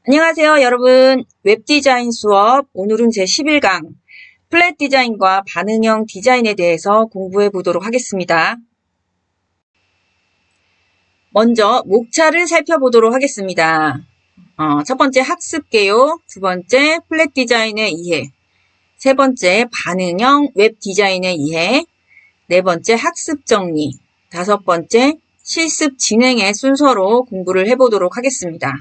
안녕하세요, 여러분. 웹디자인 수업, 오늘은 제11강 플랫 디자인과 반응형 디자인에 대해서 공부해 보도록 하겠습니다. 먼저 목차를 살펴보도록 하겠습니다. 첫 번째 학습 개요, 두 번째 플랫 디자인의 이해, 세 번째 반응형 웹 디자인의 이해, 네 번째 학습 정리, 다섯 번째 실습 진행의 순서로 공부를 해보도록 하겠습니다.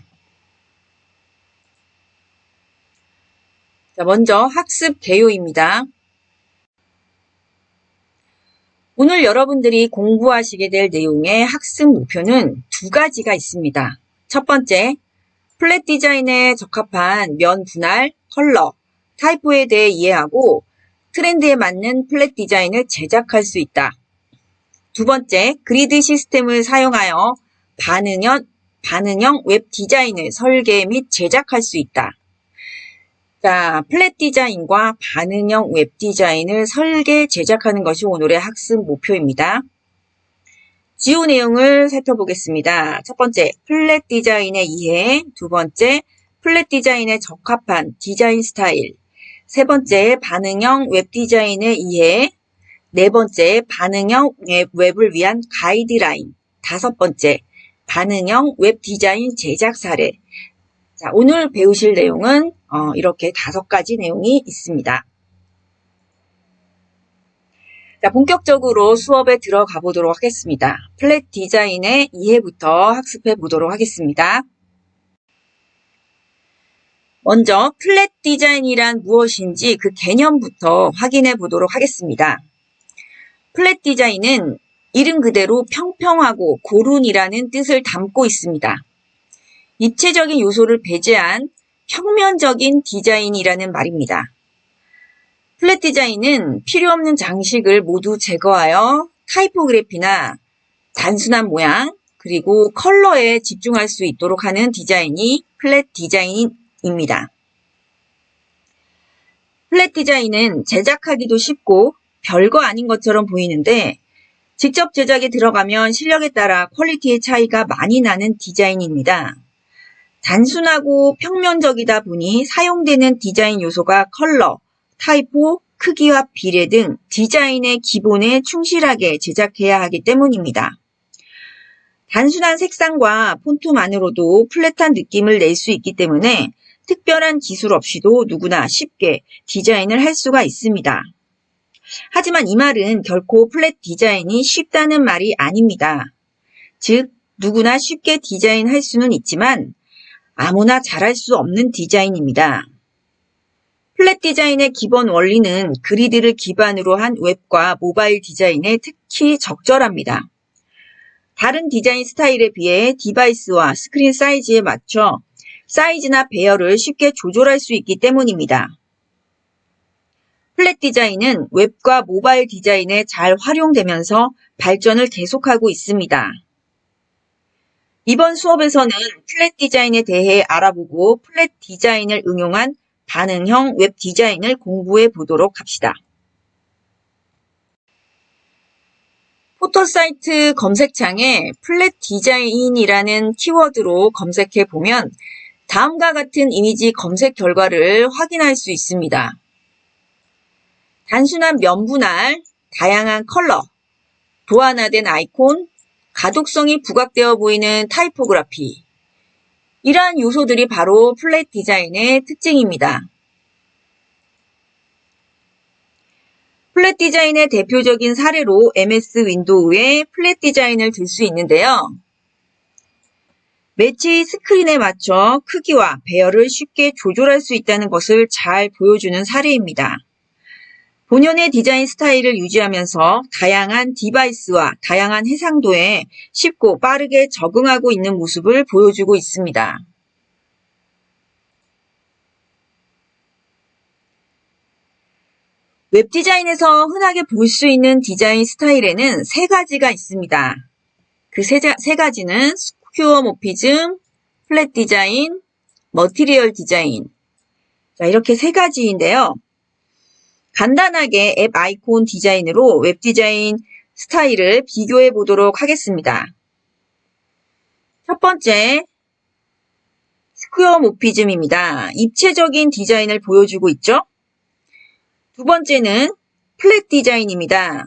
자, 먼저 학습 개요입니다. 오늘 여러분들이 공부하시게 될 내용의 학습 목표는 두 가지가 있습니다. 첫 번째, 플랫 디자인에 적합한 면 분할, 컬러, 타입에 대해 이해하고 트렌드에 맞는 플랫 디자인을 제작할 수 있다. 두 번째, 그리드 시스템을 사용하여 반응형 웹 디자인을 설계 및 제작할 수 있다. 자, 플랫 디자인과 반응형 웹 디자인을 설계, 제작하는 것이 오늘의 학습 목표입니다. 지요 내용을 살펴보겠습니다. 첫 번째, 플랫 디자인의 이해, 두 번째, 플랫 디자인에 적합한 디자인 스타일, 세 번째, 반응형 웹 디자인의 이해, 네 번째, 반응형 웹을 위한 가이드라인, 다섯 번째, 반응형 웹 디자인 제작 사례. 자, 오늘 배우실 내용은 이렇게 5가지 내용이 있습니다. 자, 본격적으로 수업에 들어가 보도록 하겠습니다. 플랫 디자인의 이해부터 학습해 보도록 하겠습니다. 먼저 플랫 디자인이란 무엇인지 그 개념부터 확인해 보도록 하겠습니다. 플랫 디자인은 이름 그대로 평평하고 고른이라는 뜻을 담고 있습니다. 입체적인 요소를 배제한 평면적인 디자인이라는 말입니다. 플랫 디자인은 필요 없는 장식을 모두 제거하여 타이포그래피나 단순한 모양, 그리고 컬러에 집중할 수 있도록 하는 디자인이 플랫 디자인입니다. 플랫 디자인은 제작하기도 쉽고 별거 아닌 것처럼 보이는데 직접 제작에 들어가면 실력에 따라 퀄리티의 차이가 많이 나는 디자인입니다. 단순하고 평면적이다 보니 사용되는 디자인 요소가 컬러, 타이포, 크기와 비례 등 디자인의 기본에 충실하게 제작해야 하기 때문입니다. 단순한 색상과 폰트만으로도 플랫한 느낌을 낼 수 있기 때문에 특별한 기술 없이도 누구나 쉽게 디자인을 할 수가 있습니다. 하지만 이 말은 결코 플랫 디자인이 쉽다는 말이 아닙니다. 즉, 누구나 쉽게 디자인할 수는 있지만 아무나 잘할 수 없는 디자인입니다. 플랫 디자인의 기본 원리는 그리드를 기반으로 한 웹과 모바일 디자인에 특히 적절합니다. 다른 디자인 스타일에 비해 디바이스와 스크린 사이즈에 맞춰 사이즈나 배열을 쉽게 조절할 수 있기 때문입니다. 플랫 디자인은 웹과 모바일 디자인에 잘 활용되면서 발전을 계속하고 있습니다. 이번 수업에서는 플랫 디자인에 대해 알아보고 플랫 디자인을 응용한 반응형 웹 디자인을 공부해 보도록 합시다. 포토 사이트 검색창에 플랫 디자인이라는 키워드로 검색해 보면 다음과 같은 이미지 검색 결과를 확인할 수 있습니다. 단순한 면 분할, 다양한 컬러, 도안화된 아이콘, 가독성이 부각되어 보이는 타이포그래피. 이러한 요소들이 바로 플랫 디자인의 특징입니다. 플랫 디자인의 대표적인 사례로 MS 윈도우의 플랫 디자인을 들 수 있는데요. 매치 스크린에 맞춰 크기와 배열을 쉽게 조절할 수 있다는 것을 잘 보여주는 사례입니다. 본연의 디자인 스타일을 유지하면서 다양한 디바이스와 다양한 해상도에 쉽고 빠르게 적응하고 있는 모습을 보여주고 있습니다. 웹 디자인에서 흔하게 볼 수 있는 디자인 스타일에는 3가지가 있습니다. 그 세 가지는 스퀘어모피즘, 플랫 디자인, 머티리얼 디자인. 자, 이렇게 3가지인데요. 간단하게 앱 아이콘 디자인으로 웹 디자인 스타일을 비교해 보도록 하겠습니다. 첫 번째, 스퀘어모피즘입니다. 입체적인 디자인을 보여주고 있죠. 두 번째는 플랫 디자인입니다.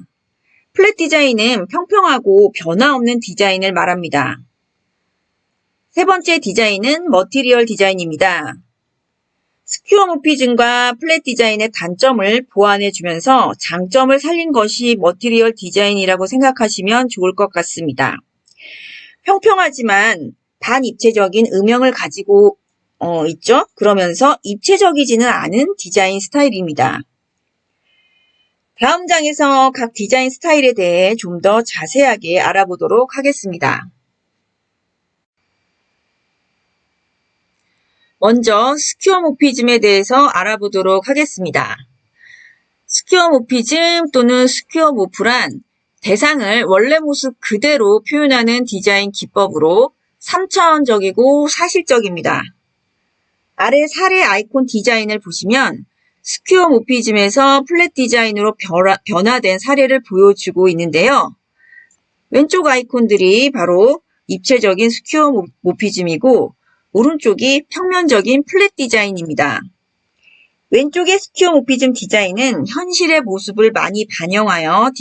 플랫 디자인은 평평하고 변화 없는 디자인을 말합니다. 세 번째 디자인은 머티리얼 디자인입니다. 스퀘어모피즘과 플랫 디자인의 단점을 보완해주면서 장점을 살린 것이 머티리얼 디자인이라고 생각하시면 좋을 것 같습니다. 평평하지만 반입체적인 음영을 가지고 있죠. 그러면서 입체적이지는 않은 디자인 스타일입니다. 다음 장에서 각 디자인 스타일에 대해 좀 더 자세하게 알아보도록 하겠습니다. 먼저 스퀘어모피즘에 대해서 알아보도록 하겠습니다. 스퀘어모피즘 또는 스퀘어모프란 대상을 원래 모습 그대로 표현하는 디자인 기법으로 3차원적이고 사실적입니다. 아래 사례 아이콘 디자인을 보시면 스퀘어모피즘에서 플랫 디자인으로 변화된 사례를 보여주고 있는데요. 왼쪽 아이콘들이 바로 입체적인 스퀘어모피즘이고 오른쪽이 평면적인 플랫 디자인입니다. 왼쪽의 스퀘어모피즘 디자인은 현실의 모습을 많이 반영하여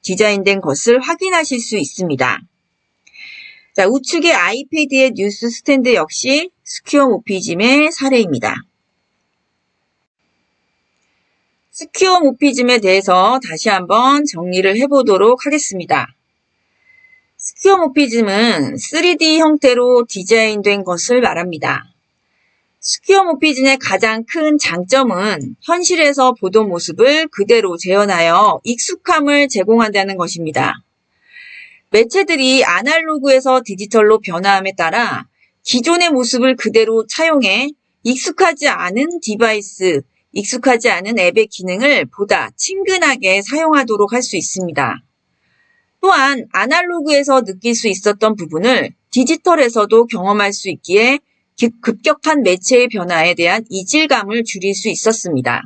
디자인된 것을 확인하실 수 있습니다. 자, 우측의 아이패드의 뉴스 스탠드 역시 스퀘어모피즘의 사례입니다. 스퀘어모피즘에 대해서 다시 한번 정리를 해보도록 하겠습니다. 스퀘어모피즘은 3D 형태로 디자인된 것을 말합니다. 스퀘어모피즘의 가장 큰 장점은 현실에서 보던 모습을 그대로 재현하여 익숙함을 제공한다는 것입니다. 매체들이 아날로그에서 디지털로 변화함에 따라 기존의 모습을 그대로 차용해 익숙하지 않은 디바이스, 익숙하지 않은 앱의 기능을 보다 친근하게 사용하도록 할 수 있습니다. 또한 아날로그에서 느낄 수 있었던 부분을 디지털에서도 경험할 수 있기에 급격한 매체의 변화에 대한 이질감을 줄일 수 있었습니다.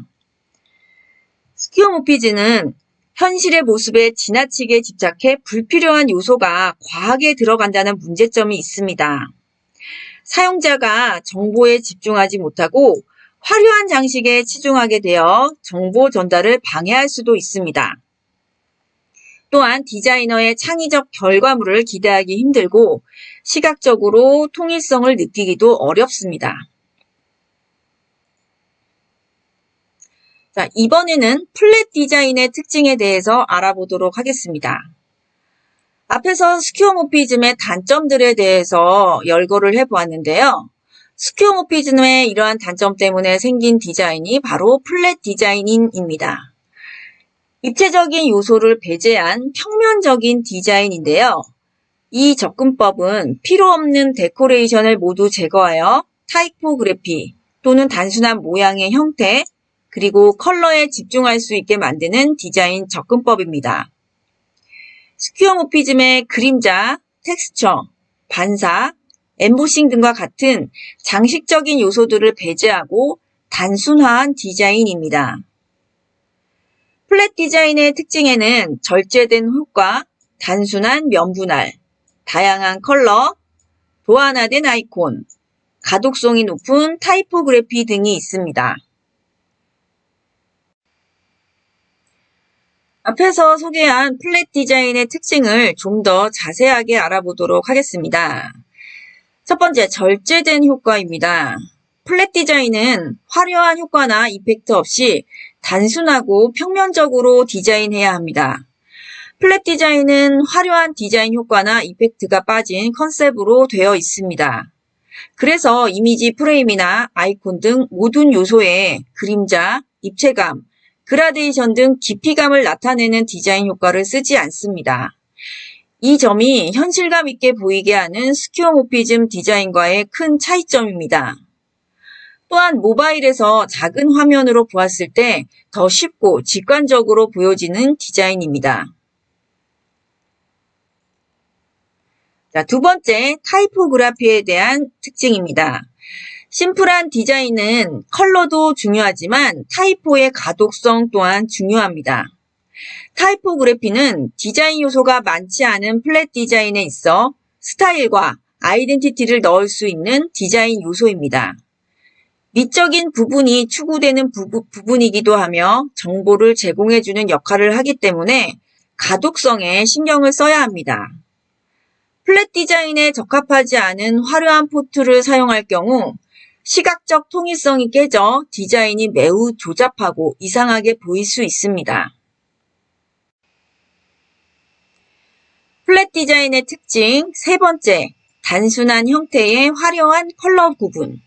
스퀘어모피즘은 현실의 모습에 지나치게 집착해 불필요한 요소가 과하게 들어간다는 문제점이 있습니다. 사용자가 정보에 집중하지 못하고 화려한 장식에 치중하게 되어 정보 전달을 방해할 수도 있습니다. 또한 디자이너의 창의적 결과물을 기대하기 힘들고 시각적으로 통일성을 느끼기도 어렵습니다. 자, 이번에는 플랫 디자인의 특징에 대해서 알아보도록 하겠습니다. 앞에서 스퀘어모피즘의 단점들에 대해서 열거를 해보았는데요. 스퀘어모피즘의 이러한 단점 때문에 생긴 디자인이 바로 플랫 디자인입니다. 입체적인 요소를 배제한 평면적인 디자인인데요. 이 접근법은 필요 없는 데코레이션을 모두 제거하여 타이포그래피 또는 단순한 모양의 형태, 그리고 컬러에 집중할 수 있게 만드는 디자인 접근법입니다. 스퀘어모피즘의 그림자, 텍스처, 반사, 엠보싱 등과 같은 장식적인 요소들을 배제하고 단순화한 디자인입니다. 플랫 디자인의 특징에는 절제된 효과, 단순한 면분할, 다양한 컬러, 보완화된 아이콘, 가독성이 높은 타이포그래피 등이 있습니다. 앞에서 소개한 플랫 디자인의 특징을 좀 더 자세하게 알아보도록 하겠습니다. 첫 번째, 절제된 효과입니다. 플랫 디자인은 화려한 효과나 이펙트 없이 단순하고 평면적으로 디자인해야 합니다. 플랫 디자인은 화려한 디자인 효과나 이펙트가 빠진 컨셉으로 되어 있습니다. 그래서 이미지 프레임이나 아이콘 등 모든 요소에 그림자, 입체감, 그라데이션 등 깊이감을 나타내는 디자인 효과를 쓰지 않습니다. 이 점이 현실감 있게 보이게 하는 스퀘어모피즘 디자인과의 큰 차이점입니다. 또한 모바일에서 작은 화면으로 보았을 때 더 쉽고 직관적으로 보여지는 디자인입니다. 자, 두 번째, 타이포그래피에 대한 특징입니다. 심플한 디자인은 컬러도 중요하지만 타이포의 가독성 또한 중요합니다. 타이포그래피는 디자인 요소가 많지 않은 플랫 디자인에 있어 스타일과 아이덴티티를 넣을 수 있는 디자인 요소입니다. 미적인 부분이 추구되는 부분이기도 하며 정보를 제공해주는 역할을 하기 때문에 가독성에 신경을 써야 합니다. 플랫 디자인에 적합하지 않은 화려한 폰트를 사용할 경우 시각적 통일성이 깨져 디자인이 매우 조잡하고 이상하게 보일 수 있습니다. 플랫 디자인의 특징 세 번째, 단순한 형태의 화려한 컬러 구분.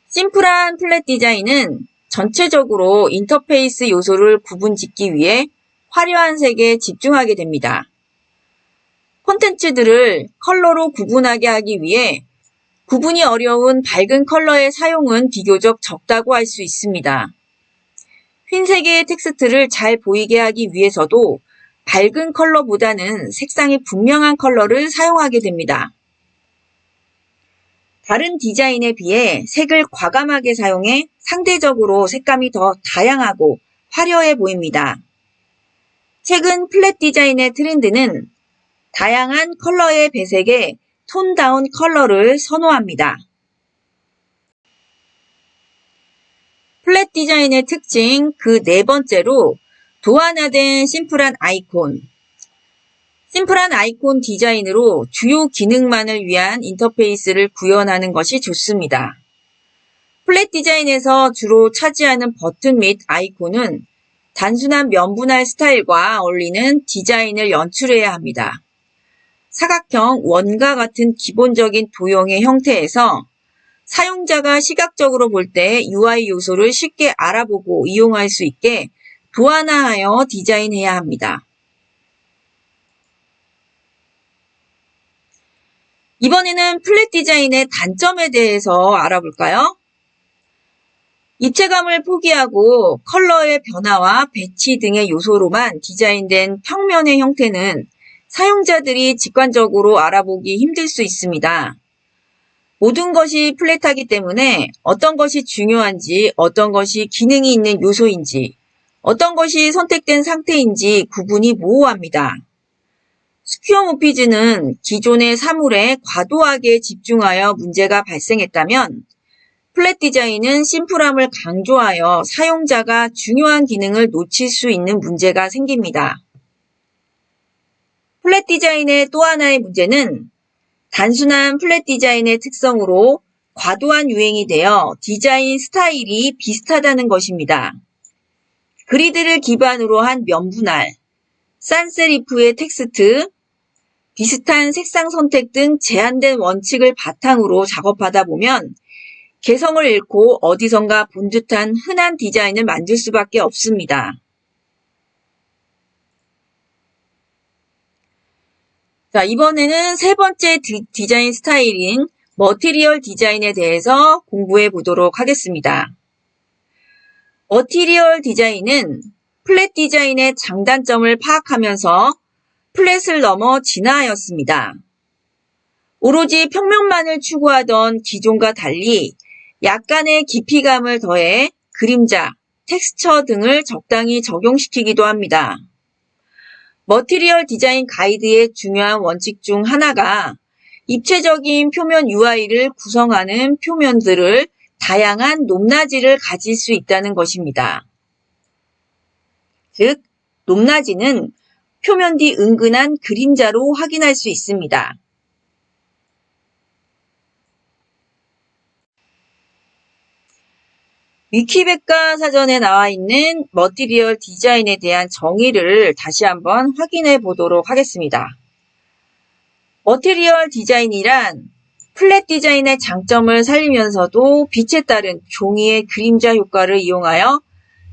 심플한 플랫 디자인은 전체적으로 인터페이스 요소를 구분짓기 위해 화려한 색에 집중하게 됩니다. 콘텐츠들을 컬러로 구분하게 하기 위해 구분이 어려운 밝은 컬러의 사용은 비교적 적다고 할 수 있습니다. 흰색의 텍스트를 잘 보이게 하기 위해서도 밝은 컬러보다는 색상이 분명한 컬러를 사용하게 됩니다. 다른 디자인에 비해 색을 과감하게 사용해 상대적으로 색감이 더 다양하고 화려해 보입니다. 최근 플랫 디자인의 트렌드는 다양한 컬러의 배색에 톤다운 컬러를 선호합니다. 플랫 디자인의 특징 그 네 번째로 도안화된 심플한 아이콘. 심플한 아이콘 디자인으로 주요 기능만을 위한 인터페이스를 구현하는 것이 좋습니다. 플랫 디자인에서 주로 차지하는 버튼 및 아이콘은 단순한 면분할 스타일과 어울리는 디자인을 연출해야 합니다. 사각형, 원과 같은 기본적인 도형의 형태에서 사용자가 시각적으로 볼 때 UI 요소를 쉽게 알아보고 이용할 수 있게 도안화하여 디자인해야 합니다. 이번에는 플랫 디자인의 단점에 대해서 알아볼까요? 입체감을 포기하고 컬러의 변화와 배치 등의 요소로만 디자인된 평면의 형태는 사용자들이 직관적으로 알아보기 힘들 수 있습니다. 모든 것이 플랫하기 때문에 어떤 것이 중요한지, 어떤 것이 기능이 있는 요소인지, 어떤 것이 선택된 상태인지 구분이 모호합니다. 스퀘어모피즈는 기존의 사물에 과도하게 집중하여 문제가 발생했다면 플랫 디자인은 심플함을 강조하여 사용자가 중요한 기능을 놓칠 수 있는 문제가 생깁니다. 플랫 디자인의 또 하나의 문제는 단순한 플랫 디자인의 특성으로 과도한 유행이 되어 디자인 스타일이 비슷하다는 것입니다. 그리드를 기반으로 한 면분할, 산세리프의 텍스트, 비슷한 색상 선택 등 제한된 원칙을 바탕으로 작업하다 보면 개성을 잃고 어디선가 본 듯한 흔한 디자인을 만들 수밖에 없습니다. 자, 이번에는 세 번째 디자인 스타일인 머티리얼 디자인에 대해서 공부해 보도록 하겠습니다. 머티리얼 디자인은 플랫 디자인의 장단점을 파악하면서 플랫을 넘어 진화하였습니다. 오로지 평면만을 추구하던 기존과 달리 약간의 깊이감을 더해 그림자, 텍스처 등을 적당히 적용시키기도 합니다. 머티리얼 디자인 가이드의 중요한 원칙 중 하나가 입체적인 표면 UI를 구성하는 표면들을 다양한 높낮이를 가질 수 있다는 것입니다. 즉, 높낮이는 표면 뒤 은근한 그림자로 확인할 수 있습니다. 위키백과 사전에 나와 있는 머티리얼 디자인에 대한 정의를 다시 한번 확인해 보도록 하겠습니다. 머티리얼 디자인이란 플랫 디자인의 장점을 살리면서도 빛에 따른 종이의 그림자 효과를 이용하여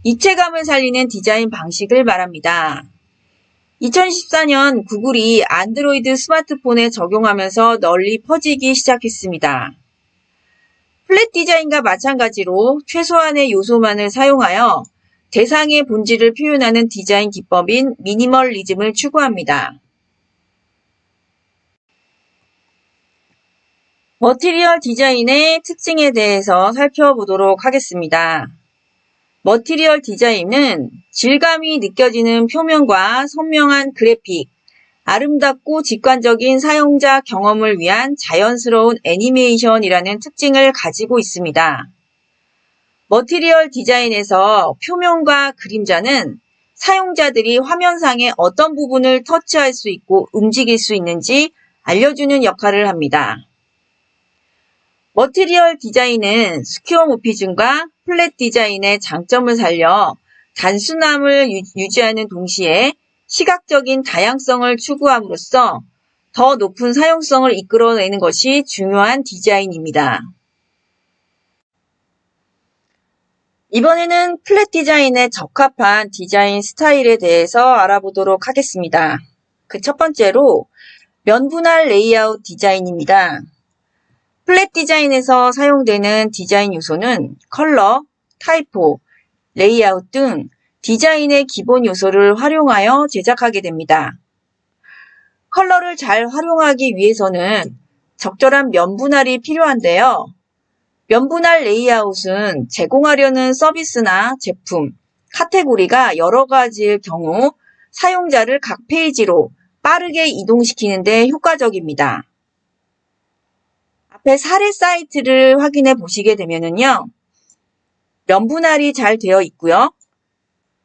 입체감을 살리는 디자인 방식을 말합니다. 2014년 구글이 안드로이드 스마트폰에 적용하면서 널리 퍼지기 시작했습니다. 플랫 디자인과 마찬가지로 최소한의 요소만을 사용하여 대상의 본질을 표현하는 디자인 기법인 미니멀리즘을 추구합니다. 머티리얼 디자인의 특징에 대해서 살펴보도록 하겠습니다. 머티리얼 디자인은 질감이 느껴지는 표면과 선명한 그래픽, 아름답고 직관적인 사용자 경험을 위한 자연스러운 애니메이션이라는 특징을 가지고 있습니다. 머티리얼 디자인에서 표면과 그림자는 사용자들이 화면상의 어떤 부분을 터치할 수 있고 움직일 수 있는지 알려주는 역할을 합니다. 머티리얼 디자인은 스퀘어모피즘과 플랫 디자인의 장점을 살려 단순함을 유지하는 동시에 시각적인 다양성을 추구함으로써 더 높은 사용성을 이끌어내는 것이 중요한 디자인입니다. 이번에는 플랫 디자인에 적합한 디자인 스타일에 대해서 알아보도록 하겠습니다. 그 첫 번째로 면 분할 레이아웃 디자인입니다. 플랫 디자인에서 사용되는 디자인 요소는 컬러, 타이포, 레이아웃 등 디자인의 기본 요소를 활용하여 제작하게 됩니다. 컬러를 잘 활용하기 위해서는 적절한 면 분할이 필요한데요. 면 분할 레이아웃은 제공하려는 서비스나 제품, 카테고리가 여러 가지일 경우 사용자를 각 페이지로 빠르게 이동시키는 데 효과적입니다. 앞에 사례 사이트를 확인해 보시게 되면요. 면 분할이 잘 되어 있고요.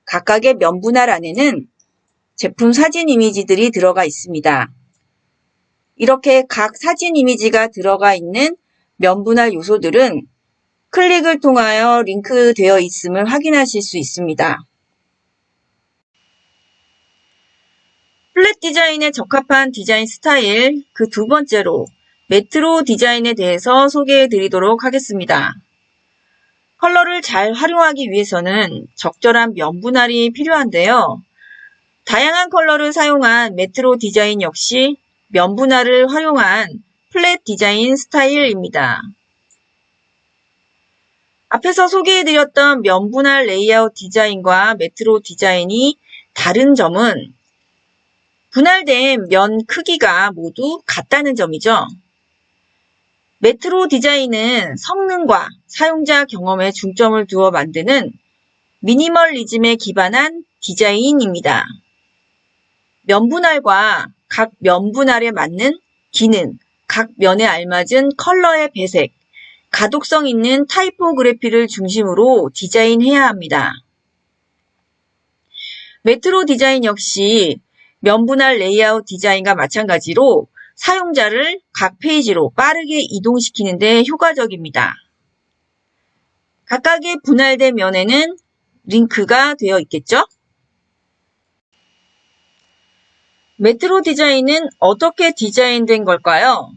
각각의 면 분할 안에는 제품 사진 이미지들이 들어가 있습니다. 이렇게 각 사진 이미지가 들어가 있는 면 분할 요소들은 클릭을 통하여 링크되어 있음을 확인하실 수 있습니다. 플랫 디자인에 적합한 디자인 스타일 그 두 번째로 메트로 디자인에 대해서 소개해 드리도록 하겠습니다. 컬러를 잘 활용하기 위해서는 적절한 면 분할이 필요한데요. 다양한 컬러를 사용한 메트로 디자인 역시 면 분할을 활용한 플랫 디자인 스타일입니다. 앞에서 소개해드렸던 면 분할 레이아웃 디자인과 메트로 디자인이 다른 점은 분할된 면 크기가 모두 같다는 점이죠. 메트로 디자인은 성능과 사용자 경험에 중점을 두어 만드는 미니멀리즘에 기반한 디자인입니다. 면 분할과 각 면 분할에 맞는 기능, 각 면에 알맞은 컬러의 배색, 가독성 있는 타이포그래피를 중심으로 디자인해야 합니다. 메트로 디자인 역시 면 분할 레이아웃 디자인과 마찬가지로 사용자를 각 페이지로 빠르게 이동시키는 데 효과적입니다. 각각의 분할된 면에는 링크가 되어 있겠죠? 메트로 디자인은 어떻게 디자인된 걸까요?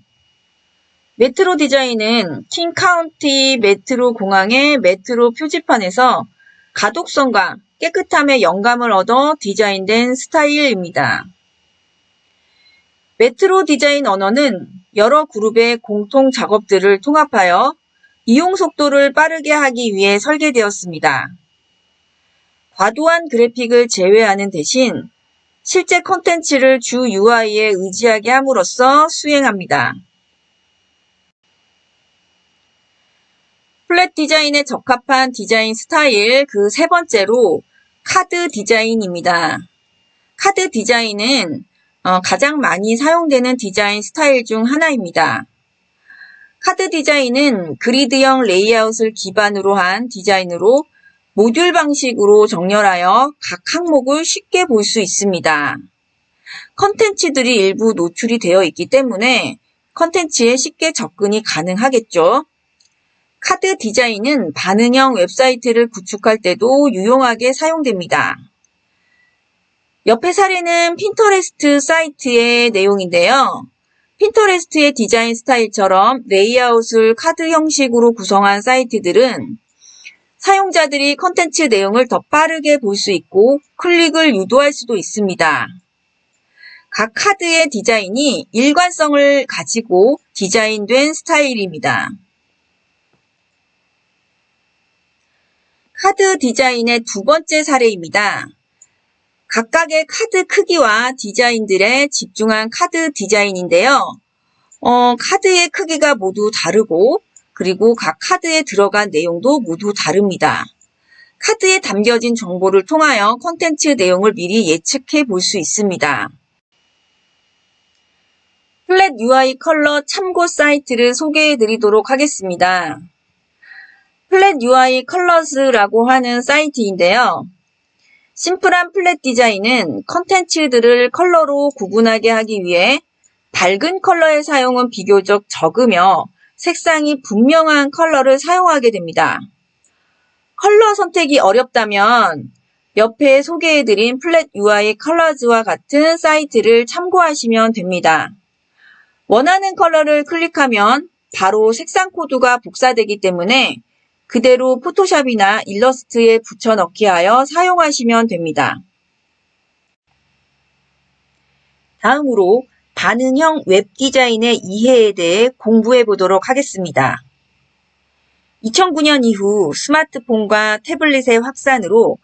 메트로 디자인은 킹카운티 메트로 공항의 메트로 표지판에서 가독성과 깨끗함에 영감을 얻어 디자인된 스타일입니다. 메트로 디자인 언어는 여러 그룹의 공통 작업들을 통합하여 이용 속도를 빠르게 하기 위해 설계되었습니다. 과도한 그래픽을 제외하는 대신 실제 콘텐츠를 주 UI에 의지하게 함으로써 수행합니다. 플랫 디자인에 적합한 디자인 스타일 그 세 번째로 카드 디자인입니다. 카드 디자인은 가장 많이 사용되는 디자인 스타일 중 하나입니다. 카드 디자인은 그리드형 레이아웃을 기반으로 한 디자인으로 모듈 방식으로 정렬하여 각 항목을 쉽게 볼 수 있습니다. 컨텐츠들이 일부 노출이 되어 있기 때문에 컨텐츠에 쉽게 접근이 가능하겠죠. 카드 디자인은 반응형 웹사이트를 구축할 때도 유용하게 사용됩니다. 옆의 사례는 핀터레스트 사이트의 내용인데요. 핀터레스트의 디자인 스타일처럼 레이아웃을 카드 형식으로 구성한 사이트들은 사용자들이 컨텐츠 내용을 더 빠르게 볼 수 있고 클릭을 유도할 수도 있습니다. 각 카드의 디자인이 일관성을 가지고 디자인된 스타일입니다. 카드 디자인의 두 번째 사례입니다. 각각의 카드 크기와 디자인들에 집중한 카드 디자인인데요. 카드의 크기가 모두 다르고 그리고 각 카드에 들어간 내용도 모두 다릅니다. 카드에 담겨진 정보를 통하여 콘텐츠 내용을 미리 예측해 볼 수 있습니다. 플랫 UI 컬러 참고 사이트를 소개해 드리도록 하겠습니다. 플랫 UI 컬러스라고 하는 사이트인데요. 심플한 플랫 디자인은 컨텐츠들을 컬러로 구분하게 하기 위해 밝은 컬러의 사용은 비교적 적으며 색상이 분명한 컬러를 사용하게 됩니다. 컬러 선택이 어렵다면 옆에 소개해드린 플랫 UI 컬러즈와 같은 사이트를 참고하시면 됩니다. 원하는 컬러를 클릭하면 바로 색상 코드가 복사되기 때문에 그대로 포토샵이나 일러스트에 붙여넣기 하여 사용하시면 됩니다. 다음으로 반응형 웹디자인의 이해에 대해 공부해 보도록 하겠습니다. 2009년 이후 스마트폰과 태블릿의 확산으로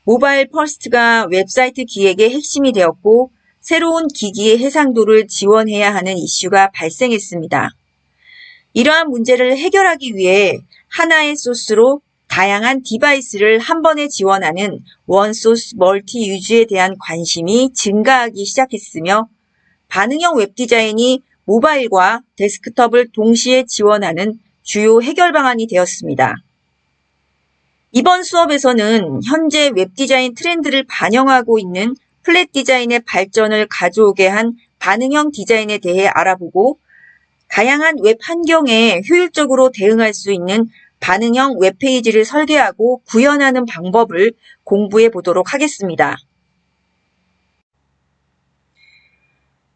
모바일 퍼스트가 웹사이트 기획의 핵심이 되었고 새로운 기기의 해상도를 지원해야 하는 이슈가 발생했습니다. 이러한 문제를 해결하기 위해 하나의 소스로 다양한 디바이스를 한 번에 지원하는 원소스 멀티 유즈에 대한 관심이 증가하기 시작했으며 반응형 웹디자인이 모바일과 데스크톱을 동시에 지원하는 주요 해결 방안이 되었습니다. 이번 수업에서는 현재 웹디자인 트렌드를 반영하고 있는 플랫 디자인의 발전을 가져오게 한 반응형 디자인에 대해 알아보고 다양한 웹 환경에 효율적으로 대응할 수 있는 반응형 웹페이지를 설계하고 구현하는 방법을 공부해 보도록 하겠습니다.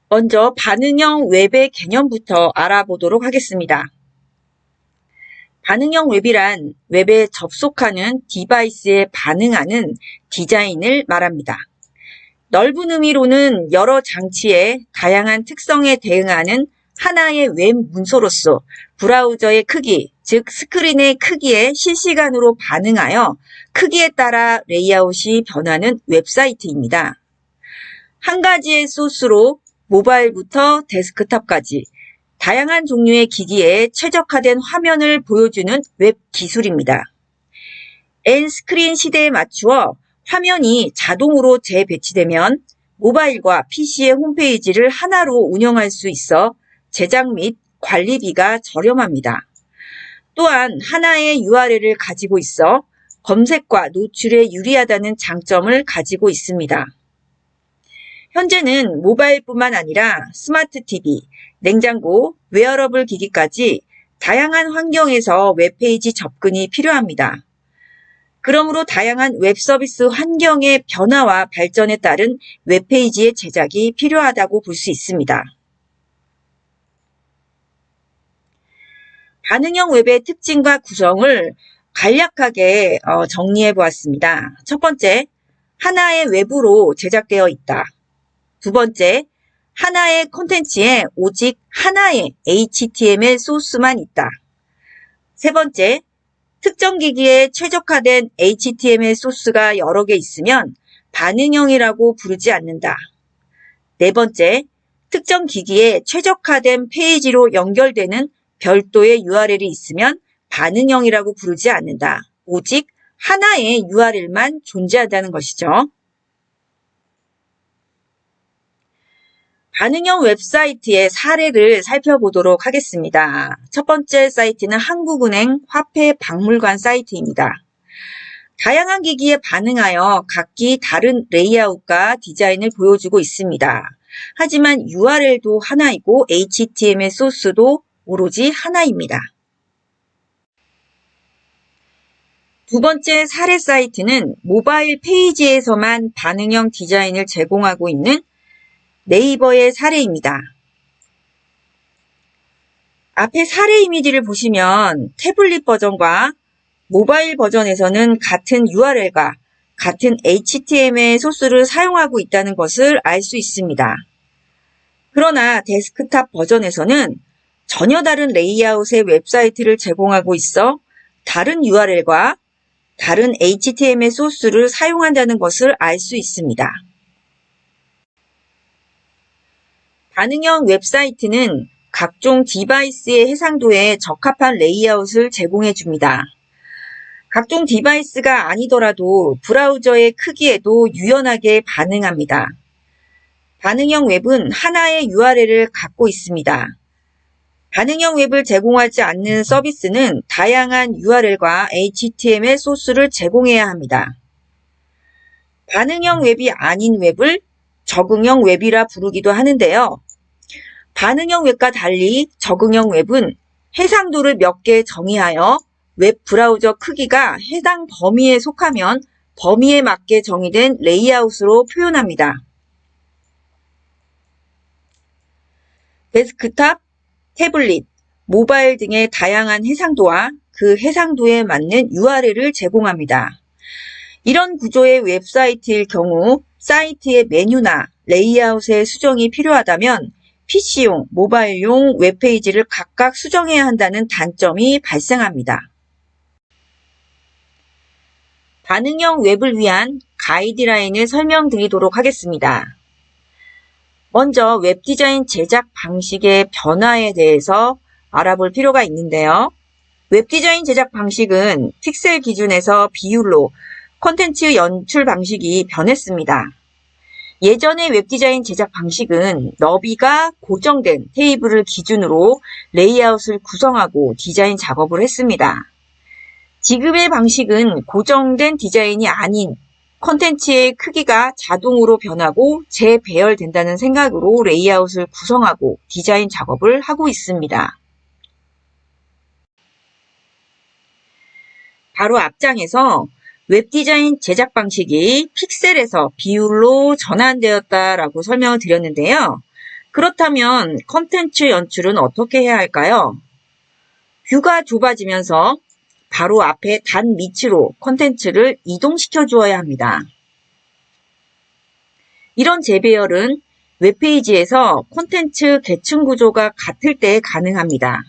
먼저 반응형 웹의 개념부터 알아보도록 하겠습니다. 반응형 웹이란 웹에 접속하는 디바이스에 반응하는 디자인을 말합니다. 넓은 의미로는 여러 장치의 다양한 특성에 대응하는 하나의 웹 문서로서 브라우저의 크기, 즉 스크린의 크기에 실시간으로 반응하여 크기에 따라 레이아웃이 변하는 웹사이트입니다. 한 가지의 소스로 모바일부터 데스크탑까지 다양한 종류의 기기에 최적화된 화면을 보여주는 웹 기술입니다. N스크린 시대에 맞추어 화면이 자동으로 재배치되면 모바일과 PC의 홈페이지를 하나로 운영할 수 있어 제작 및 관리비가 저렴합니다. 또한 하나의 URL을 가지고 있어 검색과 노출에 유리하다는 장점을 가지고 있습니다. 현재는 모바일뿐만 아니라 스마트 TV, 냉장고, 웨어러블 기기까지 다양한 환경에서 웹페이지 접근이 필요합니다. 그러므로 다양한 웹서비스 환경의 변화와 발전에 따른 웹페이지의 제작이 필요하다고 볼 수 있습니다. 반응형 웹의 특징과 구성을 간략하게 정리해 보았습니다. 첫 번째, 하나의 웹으로 제작되어 있다. 두 번째, 하나의 콘텐츠에 오직 하나의 HTML 소스만 있다. 세 번째, 특정 기기에 최적화된 HTML 소스가 여러 개 있으면 반응형이라고 부르지 않는다. 네 번째, 특정 기기에 최적화된 페이지로 연결되는 별도의 URL이 있으면 반응형이라고 부르지 않는다. 오직 하나의 URL만 존재한다는 것이죠. 반응형 웹사이트의 사례를 살펴보도록 하겠습니다. 첫 번째 사이트는 한국은행 화폐박물관 사이트입니다. 다양한 기기에 반응하여 각기 다른 레이아웃과 디자인을 보여주고 있습니다. 하지만 URL도 하나이고 HTML 소스도 오로지 하나입니다. 두 번째 사례 사이트는 모바일 페이지에서만 반응형 디자인을 제공하고 있는 네이버의 사례입니다. 앞에 사례 이미지를 보시면 태블릿 버전과 모바일 버전에서는 같은 URL과 같은 HTML 소스를 사용하고 있다는 것을 알 수 있습니다. 그러나 데스크탑 버전에서는 전혀 다른 레이아웃의 웹사이트를 제공하고 있어 다른 URL과 다른 HTML 소스를 사용한다는 것을 알 수 있습니다. 반응형 웹사이트는 각종 디바이스의 해상도에 적합한 레이아웃을 제공해 줍니다. 각종 디바이스가 아니더라도 브라우저의 크기에도 유연하게 반응합니다. 반응형 웹은 하나의 URL을 갖고 있습니다. 반응형 웹을 제공하지 않는 서비스는 다양한 URL과 HTML 소스를 제공해야 합니다. 반응형 웹이 아닌 웹을 적응형 웹이라 부르기도 하는데요. 반응형 웹과 달리 적응형 웹은 해상도를 몇 개 정의하여 웹 브라우저 크기가 해당 범위에 속하면 범위에 맞게 정의된 레이아웃으로 표현합니다. 데스크탑, 태블릿, 모바일 등의 다양한 해상도와 그 해상도에 맞는 URL을 제공합니다. 이런 구조의 웹사이트일 경우 사이트의 메뉴나 레이아웃의 수정이 필요하다면 PC용, 모바일용 웹페이지를 각각 수정해야 한다는 단점이 발생합니다. 반응형 웹을 위한 가이드라인을 설명드리도록 하겠습니다. 먼저 웹디자인 제작 방식의 변화에 대해서 알아볼 필요가 있는데요. 웹디자인 제작 방식은 픽셀 기준에서 비율로 콘텐츠 연출 방식이 변했습니다. 예전의 웹디자인 제작 방식은 너비가 고정된 테이블을 기준으로 레이아웃을 구성하고 디자인 작업을 했습니다. 지금의 방식은 고정된 디자인이 아닌 콘텐츠의 크기가 자동으로 변하고 재배열된다는 생각으로 레이아웃을 구성하고 디자인 작업을 하고 있습니다. 바로 앞장에서 웹디자인 제작 방식이 픽셀에서 비율로 전환되었다라고 설명을 드렸는데요. 그렇다면 콘텐츠 연출은 어떻게 해야 할까요? 뷰가 좁아지면서 바로 앞에 단 밑으로 콘텐츠를 이동시켜 주어야 합니다. 이런 재배열은 웹페이지에서 콘텐츠 계층 구조가 같을 때 가능합니다.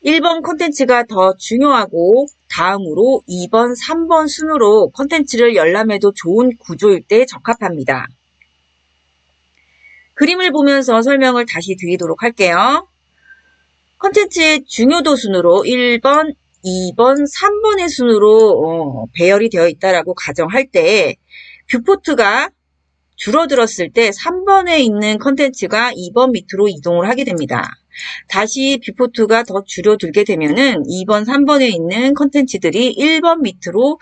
1번 콘텐츠가 더 중요하고 다음으로 2번, 3번 순으로 콘텐츠를 열람해도 좋은 구조일 때 적합합니다. 그림을 보면서 설명을 다시 드리도록 할게요. 콘텐츠의 중요도 순으로 1번, 2번, 3번의 순으로 배열이 되어 있다라고 가정할 때 뷰포트가 줄어들었을 때 3번에 있는 콘텐츠가 2번 밑으로 이동을 하게 됩니다. 다시 뷰포트가 더 줄어들게 되면은 2번, 3번에 있는 콘텐츠들이 1번 밑으로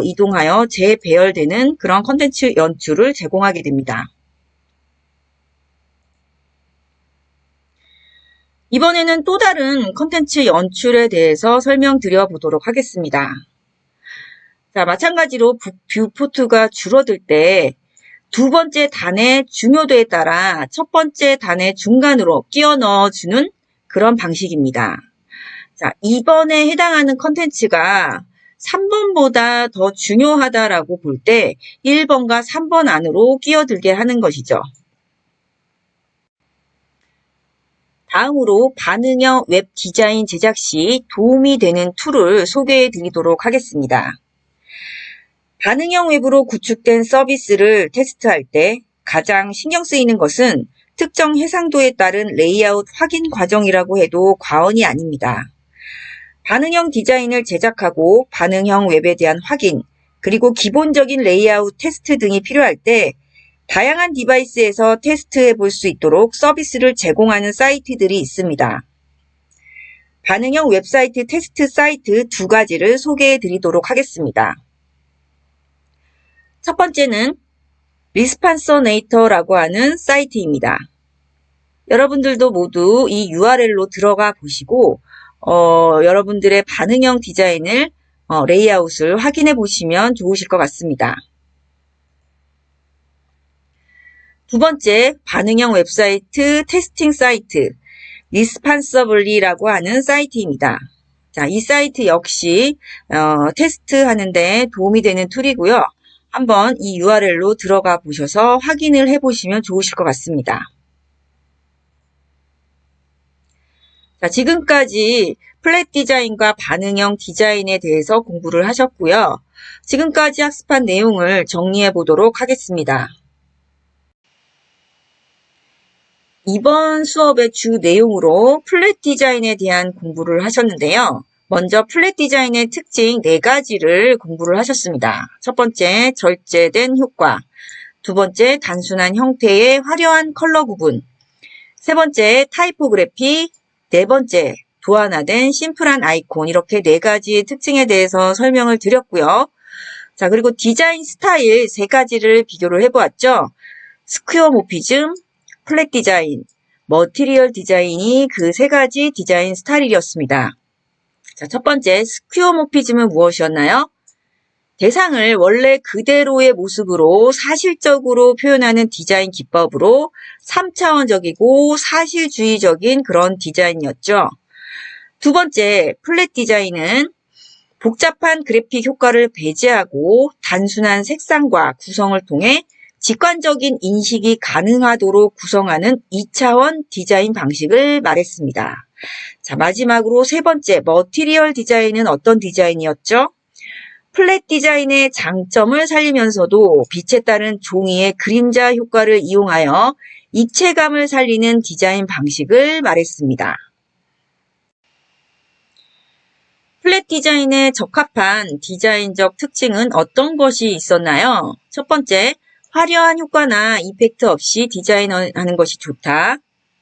이동하여 재배열되는 그런 콘텐츠 연출을 제공하게 됩니다. 이번에는 또 다른 콘텐츠 연출에 대해서 설명드려 보도록 하겠습니다. 자, 마찬가지로 뷰포트가 줄어들 때 두 번째 단의 중요도에 따라 첫 번째 단의 중간으로 끼워 넣어주는 그런 방식입니다. 자, 2번에 해당하는 콘텐츠가 3번보다 더 중요하다라고 볼 때 1번과 3번 안으로 끼어들게 하는 것이죠. 다음으로 반응형 웹 디자인 제작 시 도움이 되는 툴을 소개해 드리도록 하겠습니다. 반응형 웹으로 구축된 서비스를 테스트할 때 가장 신경 쓰이는 것은 특정 해상도에 따른 레이아웃 확인 과정이라고 해도 과언이 아닙니다. 반응형 디자인을 제작하고 반응형 웹에 대한 확인, 그리고 기본적인 레이아웃 테스트 등이 필요할 때 다양한 디바이스에서 테스트해 볼 수 있도록 서비스를 제공하는 사이트들이 있습니다. 반응형 웹사이트 테스트 사이트 두 가지를 소개해 드리도록 하겠습니다. 첫 번째는 리스판서네이터라고 하는 사이트입니다. 여러분들도 모두 이 URL로 들어가 보시고 여러분들의 반응형 디자인을 레이아웃을 확인해 보시면 좋으실 것 같습니다. 두 번째, 반응형 웹사이트 테스팅 사이트 리스판서블리라고 하는 사이트입니다. 자, 이 사이트 역시 테스트하는 데 도움이 되는 툴이고요. 한번 이 URL로 들어가 보셔서 확인을 해보시면 좋으실 것 같습니다. 자, 지금까지 플랫 디자인과 반응형 디자인에 대해서 공부를 하셨고요. 지금까지 학습한 내용을 정리해 보도록 하겠습니다. 이번 수업의 주 내용으로 플랫 디자인에 대한 공부를 하셨는데요. 먼저 플랫 디자인의 특징 4가지를 공부를 하셨습니다. 첫 번째, 절제된 효과. 두 번째, 단순한 형태의 화려한 컬러 구분. 세 번째, 타이포그래피. 네 번째, 도안화된 심플한 아이콘. 이렇게 네 가지 특징에 대해서 설명을 드렸고요. 자, 그리고 디자인 스타일 세 가지를 비교를 해보았죠. 스퀘어모피즘, 플랫 디자인, 머티리얼 디자인이 그 세 가지 디자인 스타일이었습니다. 자, 첫 번째, 스퀘어모피즘은 무엇이었나요? 대상을 원래 그대로의 모습으로 사실적으로 표현하는 디자인 기법으로 3차원적이고 사실주의적인 그런 디자인이었죠. 두 번째, 플랫 디자인은 복잡한 그래픽 효과를 배제하고 단순한 색상과 구성을 통해 직관적인 인식이 가능하도록 구성하는 2차원 디자인 방식을 말했습니다. 자, 마지막으로 세 번째, 머티리얼 디자인은 어떤 디자인이었죠? 플랫 디자인의 장점을 살리면서도 빛에 따른 종이의 그림자 효과를 이용하여 입체감을 살리는 디자인 방식을 말했습니다. 플랫 디자인에 적합한 디자인적 특징은 어떤 것이 있었나요? 첫 번째, 화려한 효과나 이펙트 없이 디자인하는 것이 좋다.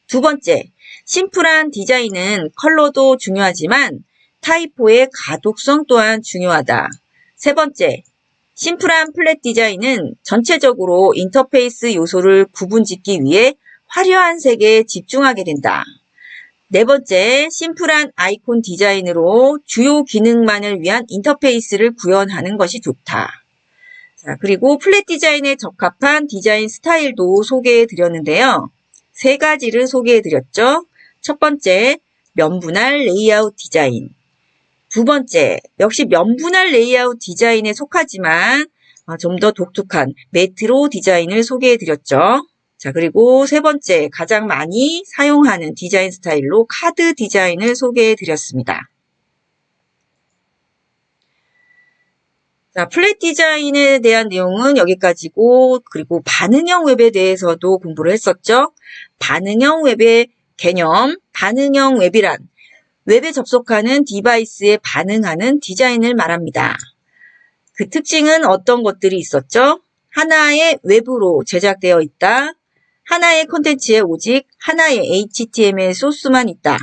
두 번째, 심플한 디자인은 컬러도 중요하지만 타이포의 가독성 또한 중요하다. 세 번째, 심플한 플랫 디자인은 전체적으로 인터페이스 요소를 구분짓기 위해 화려한 색에 집중하게 된다. 네 번째, 심플한 아이콘 디자인으로 주요 기능만을 위한 인터페이스를 구현하는 것이 좋다. 자, 그리고 플랫 디자인에 적합한 디자인 스타일도 소개해 드렸는데요. 세 가지를 소개해 드렸죠. 첫 번째, 면분할 레이아웃 디자인. 두 번째, 역시 면분할 레이아웃 디자인에 속하지만 좀 더 독특한 메트로 디자인을 소개해 드렸죠. 자, 그리고 세 번째, 가장 많이 사용하는 디자인 스타일로 카드 디자인을 소개해 드렸습니다. 자, 플랫 디자인에 대한 내용은 여기까지고, 그리고 반응형 웹에 대해서도 공부를 했었죠. 반응형 웹의 개념, 반응형 웹이란 웹에 접속하는 디바이스에 반응하는 디자인을 말합니다. 그 특징은 어떤 것들이 있었죠? 하나의 웹으로 제작되어 있다. 하나의 콘텐츠에 오직 하나의 HTML 소스만 있다.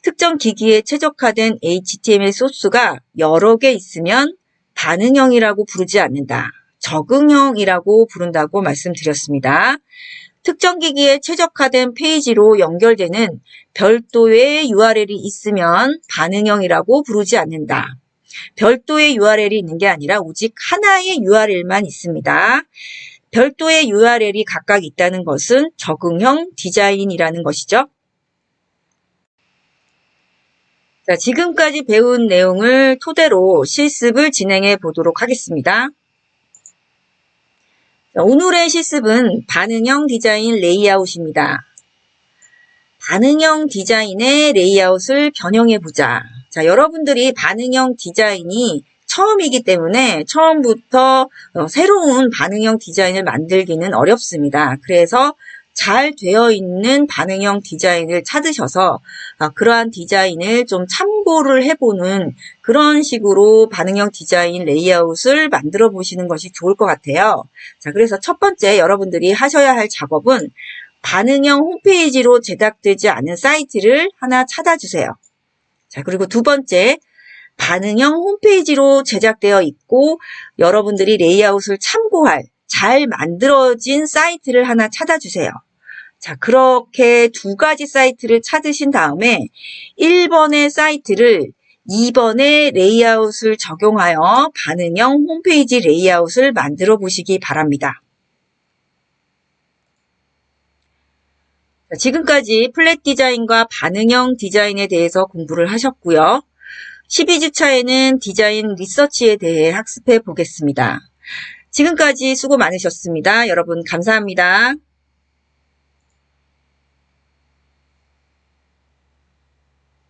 특정 기기에 최적화된 HTML 소스가 여러 개 있으면 반응형이라고 부르지 않는다. 적응형이라고 부른다고 말씀드렸습니다. 특정 기기에 최적화된 페이지로 연결되는 별도의 URL이 있으면 반응형이라고 부르지 않는다. 별도의 URL이 있는 게 아니라 오직 하나의 URL만 있습니다. 별도의 URL이 각각 있다는 것은 적응형 디자인이라는 것이죠. 자, 지금까지 배운 내용을 토대로 실습을 진행해 보도록 하겠습니다. 자, 오늘의 실습은 반응형 디자인 레이아웃입니다. 반응형 디자인의 레이아웃을 변형해 보자. 자, 여러분들이 반응형 디자인이 처음이기 때문에 처음부터 새로운 반응형 디자인을 만들기는 어렵습니다. 그래서 잘 되어 있는 반응형 디자인을 찾으셔서 그러한 디자인을 좀 참고를 해보는 그런 식으로 반응형 디자인 레이아웃을 만들어 보시는 것이 좋을 것 같아요. 자, 그래서 첫 번째 여러분들이 하셔야 할 작업은 반응형 홈페이지로 제작되지 않은 사이트를 하나 찾아주세요. 자, 그리고 두 번째, 반응형 홈페이지로 제작되어 있고 여러분들이 레이아웃을 참고할 잘 만들어진 사이트를 하나 찾아주세요. 자, 그렇게 두 가지 사이트를 찾으신 다음에 1번의 사이트를 2번의 레이아웃을 적용하여 반응형 홈페이지 레이아웃을 만들어 보시기 바랍니다. 자, 지금까지 플랫 디자인과 반응형 디자인에 대해서 공부를 하셨고요. 12주차에는 디자인 리서치에 대해 학습해 보겠습니다. 지금까지 수고 많으셨습니다. 여러분 감사합니다.